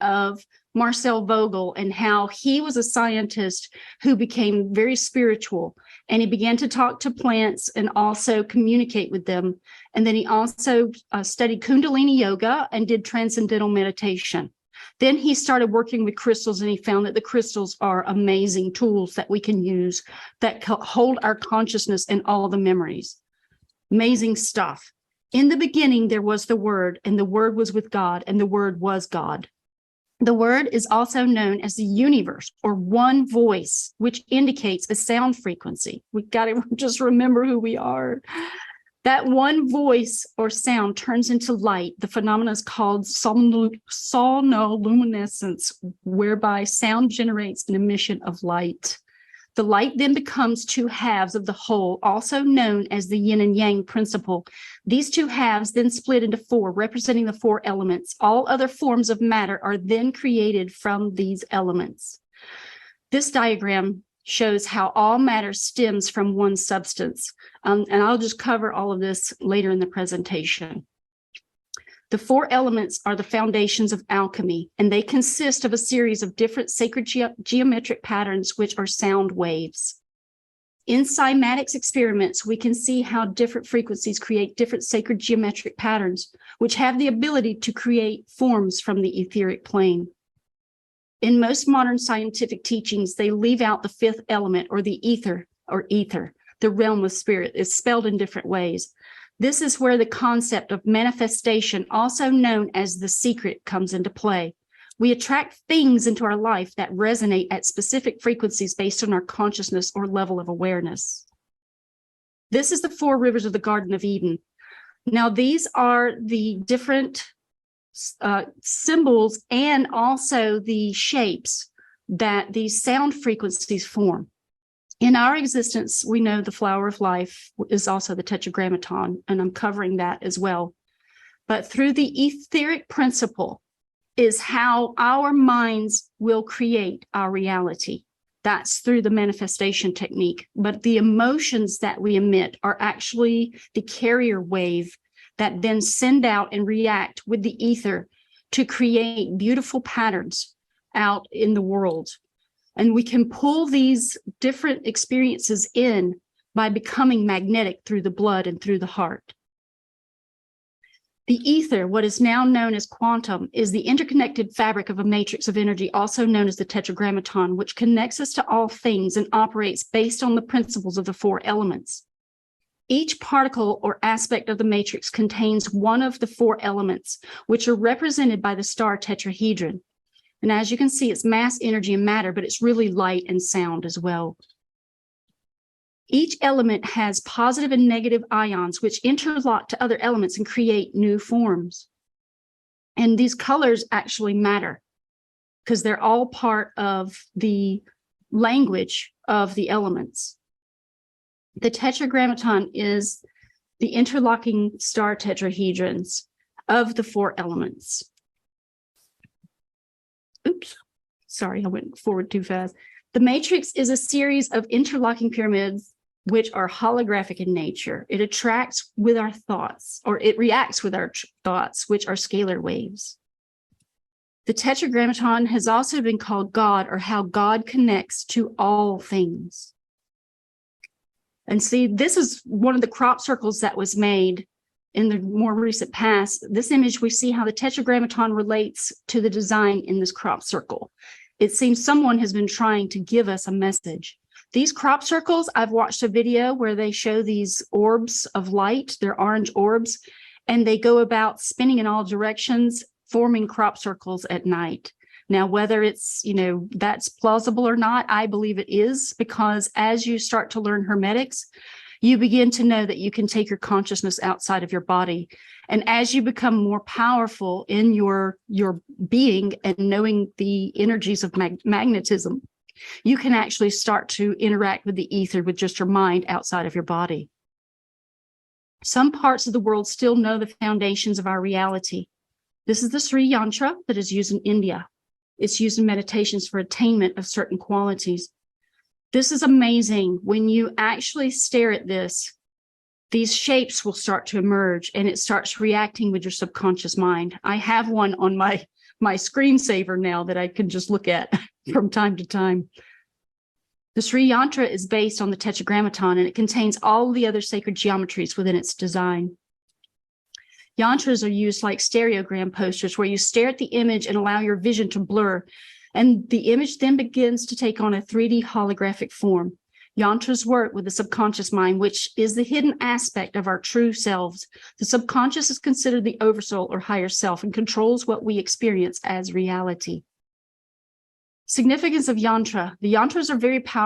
of Marcel Vogel and how he was a scientist who became very spiritual, and he began to talk to plants and also communicate with them. And then he also studied Kundalini yoga and did transcendental meditation. Then he started working with crystals, and he found that the crystals are amazing tools that we can use that hold our consciousness and all the memories. Amazing stuff. In the beginning, there was the Word, and the Word was with God, and the Word was God. The Word is also known as the universe, or one voice, which indicates a sound frequency. We got to just remember who we are. That one voice or sound turns into light. The phenomenon is called sonoluminescence, whereby sound generates an emission of light. The light then becomes two halves of the whole, also known as the yin and yang principle. These two halves then split into four, representing the four elements. All other forms of matter are then created from these elements. This diagram shows how all matter stems from one substance. And I'll just cover all of this later in the presentation. The four elements are the foundations of alchemy, and they consist of a series of different sacred geometric patterns, which are sound waves. In cymatics experiments, we can see how different frequencies create different sacred geometric patterns, which have the ability to create forms from the etheric plane. In most modern scientific teachings, they leave out the fifth element, or the ether, the realm of spirit. It's spelled in different ways. This is where the concept of manifestation, also known as the secret, comes into play. We attract things into our life that resonate at specific frequencies based on our consciousness or level of awareness. This is the four rivers of the Garden of Eden. Now, these are the different symbols and also the shapes that these sound frequencies form. In our existence, we know the flower of life is also the tetragrammaton, and I'm covering that as well. But through the etheric principle is how our minds will create our reality. That's through the manifestation technique. But the emotions that we emit are actually the carrier wave that then send out and react with the ether to create beautiful patterns out in the world. And we can pull these different experiences in by becoming magnetic through the blood and through the heart. The ether, what is now known as quantum, is the interconnected fabric of a matrix of energy, also known as the tetragrammaton, which connects us to all things and operates based on the principles of the four elements. Each particle or aspect of the matrix contains one of the four elements, which are represented by the star tetrahedron. And as you can see, it's mass, energy, and matter, but it's really light and sound as well. Each element has positive and negative ions, which interlock to other elements and create new forms. And these colors actually matter because they're all part of the language of the elements. The tetragrammaton is the interlocking star tetrahedrons of the four elements. Oops, sorry, I went forward too fast. The matrix is a series of interlocking pyramids which are holographic in nature. It attracts with our thoughts, or it reacts with our thoughts, which are scalar waves. The tetragrammaton has also been called God, or how God connects to all things. And see, this is one of the crop circles that was made in the more recent past. This image, we see how the tetragrammaton relates to the design in this crop circle. It seems someone has been trying to give us a message. These crop circles, I've watched a video where they show these orbs of light, they're orange orbs, and they go about spinning in all directions, forming crop circles at night. Now, whether it's, that's plausible or not, I believe it is, because as you start to learn hermetics, you begin to know that you can take your consciousness outside of your body. And as you become more powerful in your being and knowing the energies of magnetism, you can actually start to interact with the ether with just your mind outside of your body. Some parts of the world still know the foundations of our reality. This is the Sri Yantra that is used in India. It's used in meditations for attainment of certain qualities. This is amazing. When you actually stare at this, these shapes will start to emerge and it starts reacting with your subconscious mind. I have one on my my screensaver now that I can just look at from time to time. The Sri Yantra is based on the Tetragrammaton, and it contains all the other sacred geometries within its design. Yantras are used like stereogram posters, where you stare at the image and allow your vision to blur, and the image then begins to take on a 3D holographic form. Yantras work with the subconscious mind, which is the hidden aspect of our true selves. The subconscious is considered the oversoul or higher self and controls what we experience as reality. Significance of yantra. The yantras are very powerful.